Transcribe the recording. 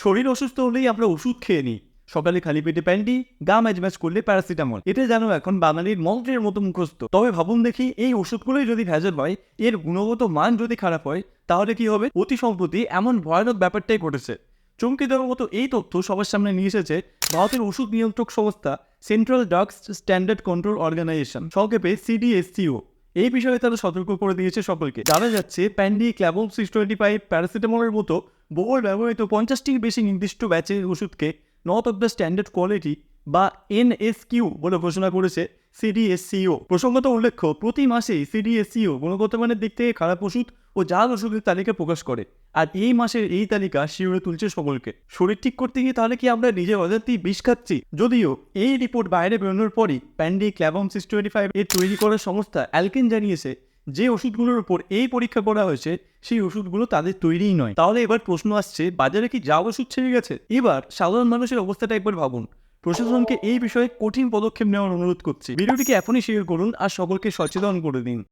শরীর অসুস্থ হলেই আমরা ওষুধ খেয়ে নিই। সকালে খালি পেটে প্যান্টি, গা ম্যাচ করলে প্যারাসিটামল, এটা যেন এখন বাঙালির মন্ত্রের মতো মুখস্থ। তবে ভাবুন দেখি, এই ওষুধগুলোই যদি ভেজাল হয়, এর গুণগত মান যদি খারাপ হয়, তাহলে কি হবে? অতি সম্প্রতি এমন ভয়ানক ব্যাপারটাই ঘটেছে। চমকে দেওয়ার মতো এই তথ্য সবার সামনে নিয়ে এসেছে ভারতের ওষুধ নিয়ন্ত্রক সংস্থা Central Drugs Standard Control Organization, সংক্ষেপে সিডিএসসিও। এই বিষয়ে তারা সতর্ক করে দিয়েছে সকলকে। জানা যাচ্ছে প্যান্ডি, ক্ল্যাবম 625, প্যারাসিটামলের মতো বহুল ব্যবহৃত 50টির বেশি নির্দিষ্ট ব্যাচের ওষুধকে not of the standard quality বা এনএসকিউ বলে ঘোষণা করেছে সিডিএসসিও। প্রসঙ্গত উল্লেখ্য, প্রতি মাসেই সিডিএসসিও গুণগত মানের দিক থেকে খারাপ ওষুধ ও জাল ওষুধের তালিকা প্রকাশ করে। আর এই মাসের এই তালিকা শিউরে তুলছে সকলকে। শরীর ঠিক করতে গিয়ে তাহলে কি আমরা নিজের অজান্তেই বিষ খাচ্ছি? যদিও এই রিপোর্ট বাইরে বেরোনোর পরই প্যান্ডি, ক্ল্যাবম 625 এর তৈরি করার সংস্থা অ্যালকেন জানিয়েছে যে ওষুধগুলোর উপর এই পরীক্ষা করা হয়েছে সেই ওষুধগুলো তাদের তৈরিই নয়। তাহলে এবার প্রশ্ন আসছে, বাজারে কি যা ওষুধ ছেড়ে গেছে? এবার সাধারণ মানুষের অবস্থাটা একবার ভাবুন। প্রশাসনকে এই বিষয়ে কঠিন পদক্ষেপ নেওয়ার অনুরোধ করছি। ভিডিওটিকে এখনই শেয়ার করুন আর সকলকে সচেতন করে দিন।